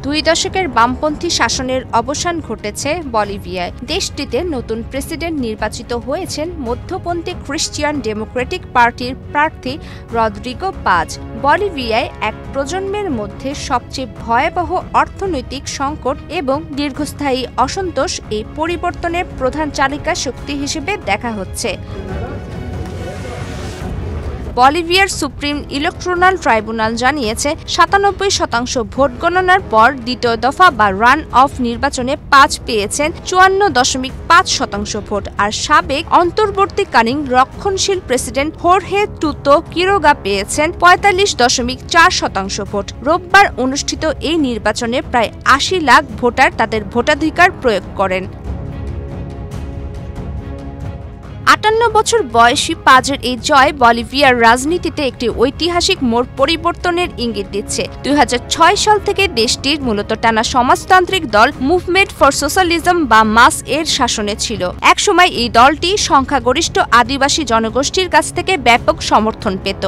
2 দশকের বামপন্থী শাসনের অবসান ঘটেছে বলিভিয়ায়। দেশটিতে নতুন প্রেসিডেন্ট নির্বাচিত হয়েছেন মধ্যপন্থী খ্রিস্টিয়ান ডেমোক্রেটিক পার্টির প্রার্থী রদ্রিগো পাজ। বলিভিয়ায় এক প্রজন্মের মধ্যে সবচেয়ে ভয়াবহ অর্থনৈতিক সংকট এবং দীর্ঘস্থায়ী অসন্তোষ এই পরিবর্তনের প্রধান চালিকা শক্তি হিসেবে দেখা হচ্ছে। বলিভিয়ার সুপ্রিম ইলেকট্রাল ট্রাইব্যুনাল জানিয়েছে 97% ভোট গণনার পর দ্বিতীয় দফা বা রান অফ নির্বাচনে পাজ পেয়েছেন 54.5% ভোট, আর সাবেক অন্তর্বর্তীকালীন রক্ষণশীল প্রেসিডেন্ট হোর্হে তুতো কিরোগা পেয়েছেন 45.4% ভোট। রোববার অনুষ্ঠিত এই নির্বাচনে প্রায় 80 লাখ ভোটার তাদের ভোটাধিকার প্রয়োগ করেন। 58 বছর বয়সী পাজের এই জয় বলিভিয়ার রাজনীতিতে একটি ঐতিহাসিক মোড় পরিবর্তনের ইঙ্গিত দিচ্ছে। 2006 সাল থেকে দেশটির মূলত টানা সমাজতান্ত্রিক দল মুভমেন্ট ফর সোশ্যালিজম বা মাস এর শাসনে ছিল। একসময় এই দলটি সংখ্যাগরিষ্ঠ আদিবাসী জনগোষ্ঠীর কাছ থেকে ব্যাপক সমর্থন পেত।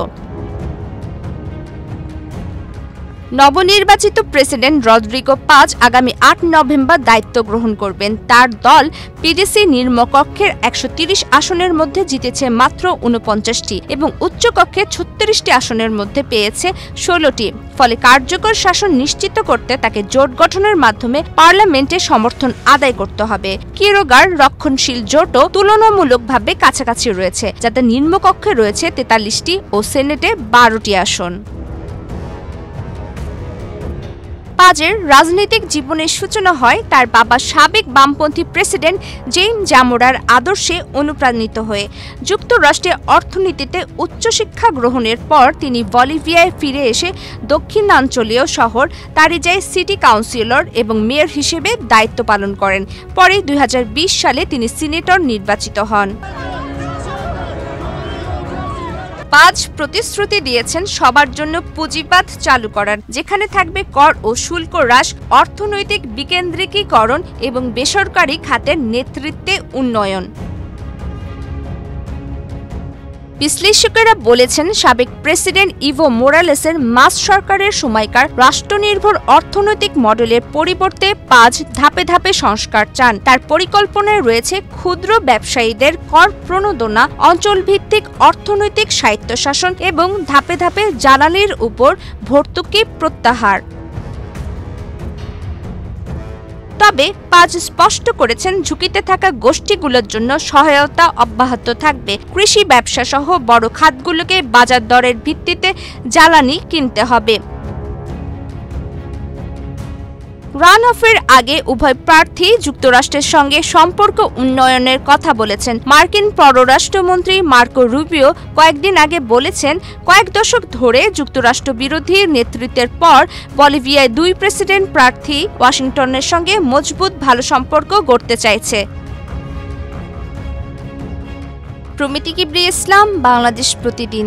নবনির্বাচিত প্রেসিডেন্ট রদ্রিগো পাজ আগামী 8 নভেম্বর দায়িত্ব গ্রহণ করবেন। তার দল পিডিসি নিম্নকক্ষের 130 আসনের মধ্যে জিতেছে মাত্র 49টি এবং উচ্চকক্ষে 36টি আসনের মধ্যে পেয়েছে 16টি। ফলে কার্যকর শাসন নিশ্চিত করতে তাকে জোট গঠনের মাধ্যমে পার্লামেন্টে সমর্থন আদায় করতে হবে। কিরোগার রক্ষণশীল জোটও তুলনামূলকভাবে কাছাকাছি রয়েছে, যাতে নিম্নকক্ষে রয়েছে 43টি ও সেনেটে 12টি আসন। পাজের রাজনৈতিক জীবনের সূচনা হয় তার বাবা সাবেক বামপন্থী প্রেসিডেন্ট জেইম জামোরার আদর্শে অনুপ্রাণিত হয়ে। যুক্তরাষ্ট্রে অর্থনীতিতে উচ্চশিক্ষা গ্রহণের পর তিনি বলিভিয়ায় ফিরে এসে দক্ষিণাঞ্চলীয় শহর তারিজায় সিটি কাউন্সিলর এবং মেয়র হিসেবে দায়িত্ব পালন করেন। পরে 2020 সালে তিনি সিনেটর নির্বাচিত হন। পাজ প্রতিশ্রুতি দিয়েছেন সবার জন্য পুঁজিবাদ চালু করার, যেখানে থাকবে কর ও শুল্ক হ্রাস, অর্থনৈতিক বিকেন্দ্রীকরণ এবং বেসরকারি খাতের নেতৃত্বে উন্নয়ন। বিশ্লেষকেরা বলেছেন সাবেক প্রেসিডেন্ট ইভো মোরালেসের মাস সরকারের সময়কার রাষ্ট্রনির্ভর অর্থনৈতিক মডেলের পরিবর্তে পাজ ধাপে ধাপে সংস্কার চান। তার পরিকল্পনায় রয়েছে ক্ষুদ্র ব্যবসায়ীদের কর প্রণোদনা, অঞ্চলভিত্তিক অর্থনৈতিক স্বায়ত্তশাসন এবং ধাপে ধাপে জ্বালানির উপর ভর্তুকি প্রত্যাহার। তবে পাজ স্পষ্ট করেছেন ঝুঁকিতে থাকা গোষ্ঠীগুলোর জন্য সহায়তা অব্যাহত থাকবে। কৃষি ব্যবসা সহ বড় খাতগুলোকে বাজার দরের ভিত্তিতে জ্বালানি কিনতে হবে। রান অফের আগে উভয় প্রার্থী যুক্তরাষ্ট্রের সঙ্গে সম্পর্ক উন্নয়নের কথা বলেছেন। মার্কিন পররাষ্ট্রমন্ত্রী মার্কো রুবিও কয়েকদিন আগে বলেছেন, কয়েক দশক ধরে যুক্তরাষ্ট্র বিরোধী নেতৃত্বের পর বলিভিয়ায় 2 প্রেসিডেন্ট প্রার্থী ওয়াশিংটনের সঙ্গে মজবুত ভালো সম্পর্ক গড়তে চাইছে। প্রমিতি কিবরিয়া ইসলাম, বাংলাদেশ প্রতিদিন।